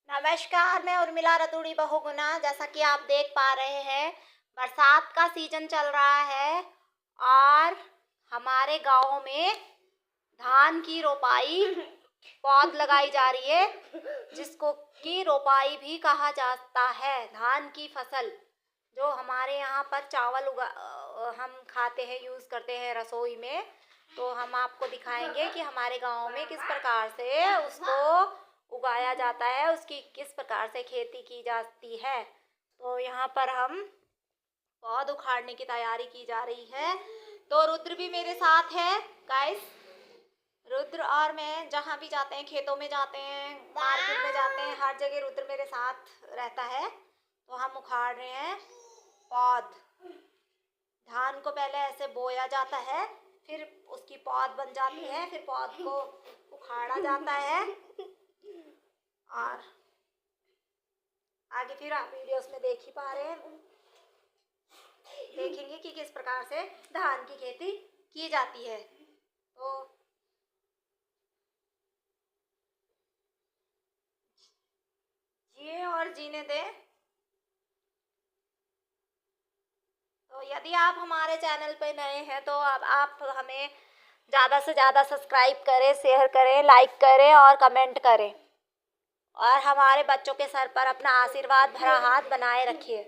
नमस्कार, मैं उर्मिला रतूड़ी बहुगुणा। जैसा कि आप देख पा रहे हैं, बरसात का सीजन चल रहा है और हमारे गांव में धान की रोपाई पौध लगाई जा रही है, जिसको कि रोपाई भी कहा जाता है। धान की फसल जो हमारे यहाँ पर चावल हम खाते हैं, यूज़ करते हैं रसोई में, तो हम आपको दिखाएंगे कि हमारे गांव में किस प्रकार से उसको उगाया जाता है, उसकी किस प्रकार से खेती की जाती है। तो यहाँ पर हम पौध उखाड़ने की तैयारी की जा रही है। तो रुद्र भी मेरे साथ है गाइस। रुद्र और मैं जहाँ भी जाते हैं, खेतों में जाते हैं, मार्केट में जाते हैं, हर जगह रुद्र मेरे साथ रहता है। तो हम उखाड़ रहे हैं पौध। धान को पहले ऐसे बोया जाता है, फिर उसकी पौध बन जाती है, फिर पौध को उखाड़ा जाता है और आगे फिर आप वीडियोस में देख ही पा रहे हैं, देखेंगे कि किस प्रकार से धान की खेती की जाती है। तो जिए और जीने दें। तो यदि आप हमारे चैनल पर नए हैं तो अब आप हमें ज़्यादा से ज़्यादा सब्सक्राइब करें, शेयर करें, लाइक करें और कमेंट करें, और हमारे बच्चों के सर पर अपना आशीर्वाद भरा हाथ बनाए रखिए।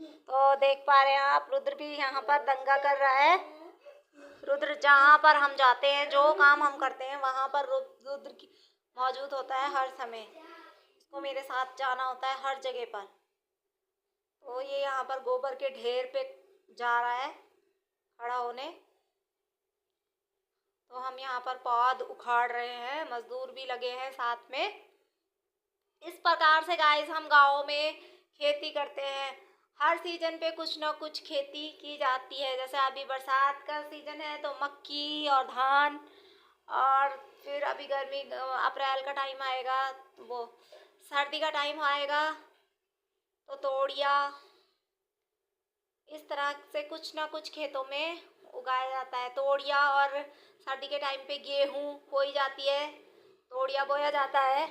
तो देख पा रहे हैं आप, रुद्र भी यहाँ पर दंगा कर रहा है। रुद्र जहाँ पर हम जाते हैं, जो काम हम करते हैं, वहाँ पर रुद्र मौजूद होता है हर समय। उसको मेरे साथ जाना होता है हर जगह पर। तो ये यहाँ पर गोबर के ढेर पे जा रहा है खड़ा होने। तो हम यहाँ पर पौध उखाड़ रहे हैं, मजदूर भी लगे हैं साथ में। इस प्रकार से गाइस हम गाँव में खेती करते हैं। हर सीजन पे कुछ ना कुछ खेती की जाती है। जैसे अभी बरसात का सीजन है तो मक्की और धान, और फिर अभी गर्मी अप्रैल का टाइम आएगा, वो सर्दी का टाइम आएगा तो तोड़िया। इस तरह से कुछ ना कुछ खेतों में उगाया जाता है। तोड़िया, और सर्दी के टाइम पे गेहूँ बोई जाती है, तोड़िया बोया जाता है।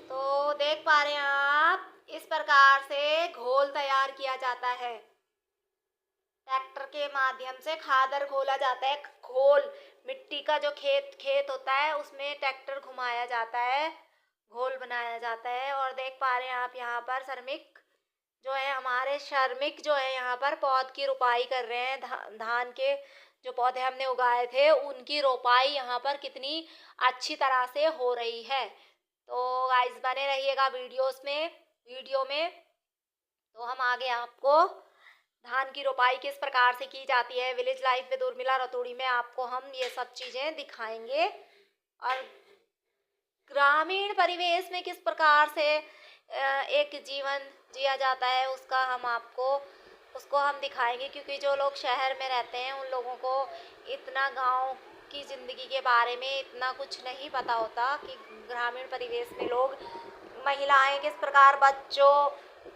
तो देख पा रहे हैं आप, इस प्रकार से घोल तैयार किया जाता है। ट्रैक्टर के माध्यम से खादर घोला जाता है। घोल मिट्टी का जो खेत होता है, उसमें ट्रैक्टर घुमाया जाता है, घोल बनाया जाता है। और देख पा रहे हैं आप, यहाँ पर श्रमिक जो है, हमारे श्रमिक जो है यहाँ पर पौध की रोपाई कर रहे हैं। धान के जो पौधे हमने उगाए थे, उनकी रोपाई यहाँ पर कितनी अच्छी तरह से हो रही है। तो गाइस बने रहिएगा वीडियो में। तो हम आगे आपको धान की रोपाई किस प्रकार से की जाती है, village life with Urmila Raturi में आपको हम ये सब चीज़ें दिखाएंगे। और ग्रामीण परिवेश में किस प्रकार से एक जीवन जिया जाता है, उसको हम दिखाएंगे। क्योंकि जो लोग शहर में रहते हैं, उन लोगों को इतना गांव की ज़िंदगी के बारे में इतना कुछ नहीं पता होता कि ग्रामीण परिवेश में लोग, महिलाएं किस प्रकार बच्चों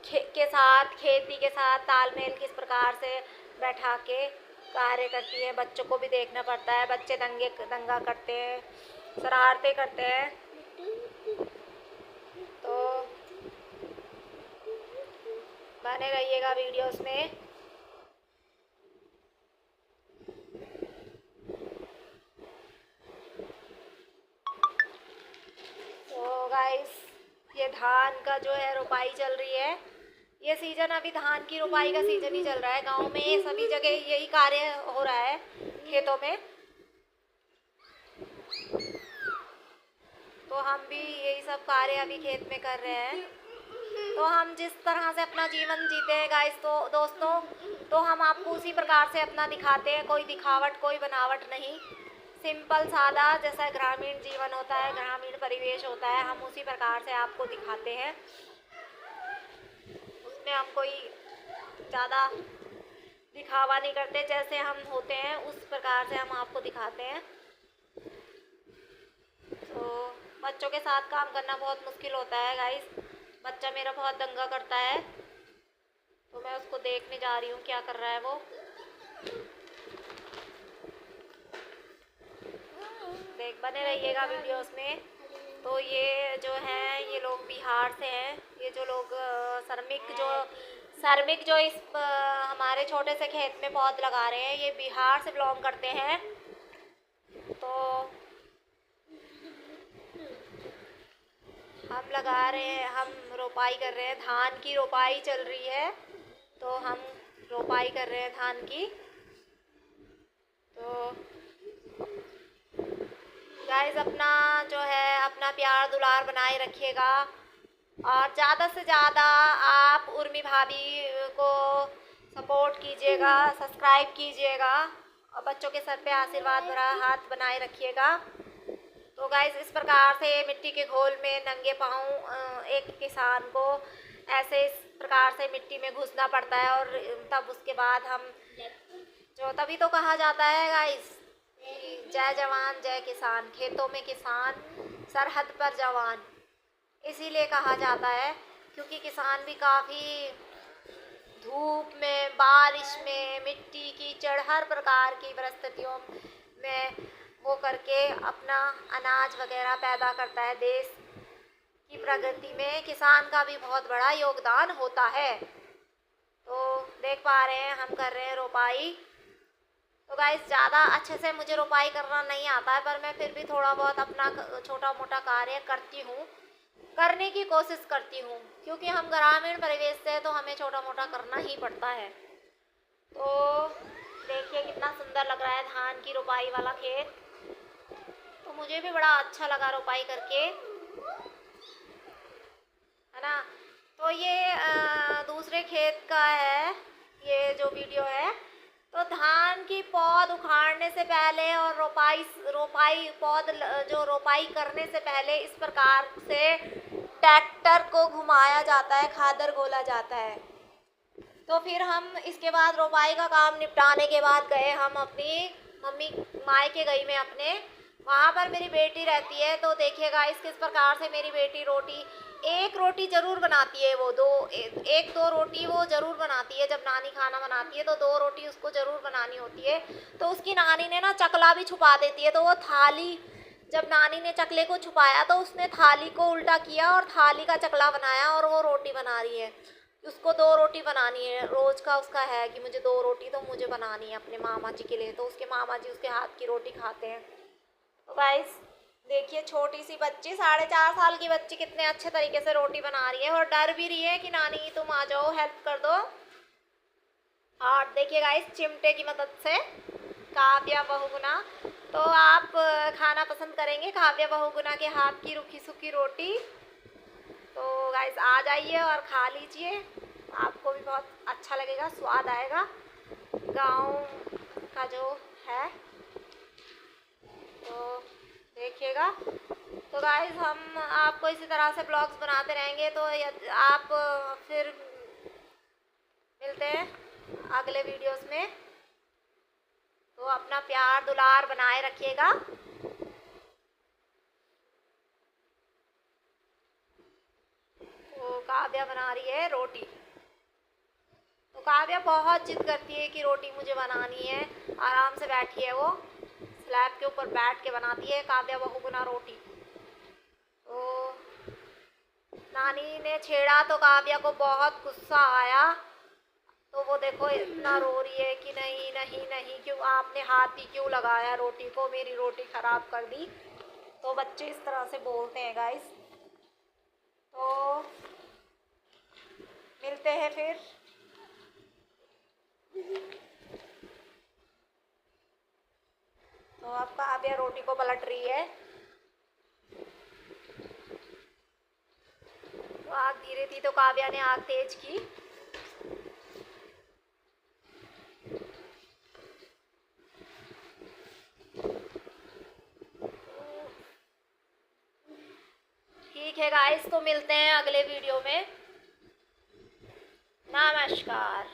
के साथ, खेती के साथ तालमेल किस प्रकार से बैठा के कार्य करती है। बच्चों को भी देखना पड़ता है, बच्चे दंगा करते हैं, शरारतें करते हैं। तो बने रहिएगा वीडियोस में। तो गाइस, ये धान का जो है रोपाई चल रही है। ये सीजन अभी धान की रोपाई का सीजन ही चल रहा है। गांव में सभी जगह यही कार्य हो रहा है, खेतों में। तो हम भी यही सब कार्य अभी खेत में कर रहे हैं। तो हम जिस तरह से अपना जीवन जीते हैं गाइस, तो दोस्तों, तो हम आपको उसी प्रकार से अपना दिखाते हैं। कोई दिखावट, कोई बनावट नहीं, सिंपल सादा जैसा ग्रामीण जीवन होता है, ग्रामीण परिवेश होता है, हम उसी प्रकार से आपको दिखाते हैं। उसमें हम कोई ज़्यादा दिखावा नहीं करते, जैसे हम होते हैं उस प्रकार से हम आपको दिखाते हैं। तो बच्चों के साथ काम करना बहुत मुश्किल होता है गाइस। बच्चा मेरा बहुत दंगा करता है, तो मैं उसको देखने जा रही हूँ क्या कर रहा है वो। बने रहिएगा वीडियोस में। तो ये जो है ये लोग बिहार से हैं। ये जो लोग श्रमिक जो इस हमारे छोटे से खेत में पौध लगा रहे हैं, ये बिहार से बिलोंग करते हैं। तो हम लगा रहे हैं, हम रोपाई कर रहे हैं, धान की रोपाई चल रही है। तो हम रोपाई कर रहे हैं धान की। तो गाइस अपना जो है अपना प्यार दुलार बनाए रखिएगा, और ज़्यादा से ज़्यादा आप उर्मी भाभी को सपोर्ट कीजिएगा, सब्सक्राइब कीजिएगा, और बच्चों के सर पे आशीर्वाद भरा हाथ बनाए रखिएगा। तो गाइस इस प्रकार से मिट्टी के घोल में नंगे पाँव एक किसान को ऐसे इस प्रकार से मिट्टी में घुसना पड़ता है, और तब उसके बाद हम जो तभी तो कहा जाता है गाइस कि जय जवान जय किसान, खेतों में किसान सरहद पर जवान। इसीलिए कहा जाता है क्योंकि किसान भी काफ़ी धूप में, बारिश में, मिट्टी कीचड़ हर प्रकार की परिस्थितियों में वो करके अपना अनाज वगैरह पैदा करता है। देश की प्रगति में किसान का भी बहुत बड़ा योगदान होता है। तो देख पा रहे हैं हम कर रहे हैं रोपाई। तो गाइस ज़्यादा अच्छे से मुझे रोपाई करना नहीं आता है, पर मैं फिर भी थोड़ा बहुत अपना छोटा मोटा कार्य करती हूँ, करने की कोशिश करती हूँ, क्योंकि हम ग्रामीण परिवेश से तो हमें छोटा मोटा करना ही पड़ता है। तो देखिए कितना सुंदर लग रहा है धान की रोपाई वाला खेत। तो मुझे भी बड़ा अच्छा लगा रोपाई करके, है ना। तो ये दूसरे खेत का है ये जो वीडियो है। तो धान की पौध उखाड़ने से पहले और रोपाई पौध जो रोपाई करने से पहले इस प्रकार से ट्रैक्टर को घुमाया जाता है, खादर घोला जाता है। तो फिर हम इसके बाद रोपाई का काम निपटाने के बाद गए हम अपनी मम्मी मायके गई मैं अपने, वहाँ पर मेरी बेटी रहती है। तो देखिएगा इस किस प्रकार से मेरी बेटी एक रोटी ज़रूर बनाती है। वो एक दो रोटी वो ज़रूर बनाती है। जब नानी खाना बनाती है तो 2 रोटी उसको ज़रूर बनानी होती है। तो उसकी नानी ने ना चकला भी छुपा देती है। तो वो थाली, जब नानी ने चकले को छुपाया तो उसने थाली को उल्टा किया और थाली का चकला बनाया, और वो रोटी बना रही है। उसको 2 रोटी बनानी है, रोज़ का उसका है कि मुझे 2 रोटी तो मुझे बनानी है अपने मामा जी के लिए। तो उसके मामा जी उसके हाथ की रोटी खाते हैं। तो गाइस देखिए छोटी सी बच्ची, 4.5 साल की बच्ची कितने अच्छे तरीके से रोटी बना रही है, और डर भी रही है कि नानी तुम आ जाओ हेल्प कर दो। और देखिए गाइस चिमटे की मदद से काव्या बहुगुना, तो आप खाना पसंद करेंगे काव्या बहुगुना के हाथ की रूखी सूखी रोटी। तो गाइस आ जाइए और खा लीजिए, आपको भी बहुत अच्छा लगेगा, स्वाद आएगा गाँव का जो है। तो देखिएगा। तो गाइस हम आपको इसी तरह से ब्लॉग्स बनाते रहेंगे। तो आप फिर मिलते हैं अगले वीडियोस में। तो अपना प्यार दुलार बनाए रखिएगा। तो काव्या बना रही है रोटी। तो काव्या बहुत जिद करती है कि रोटी मुझे बनानी है। आराम से बैठी है, वो स्लैब के ऊपर बैठ के बनाती है काव्या बहुगुना रोटी। तो नानी ने छेड़ा तो काव्या को बहुत गुस्सा आया। तो वो देखो इतना रो रही है कि नहीं नहीं नहीं, क्यों आपने हाथ ही क्यों लगाया रोटी को, मेरी रोटी ख़राब कर दी। तो बच्चे इस तरह से बोलते हैं गाइस। तो मिलते हैं फिर। तो अब काव्या रोटी को पलट रही है। तो आग धीरे थी तो काव्या ने आग तेज की। ठीक है गाइस, तो मिलते हैं अगले वीडियो में। नमस्कार।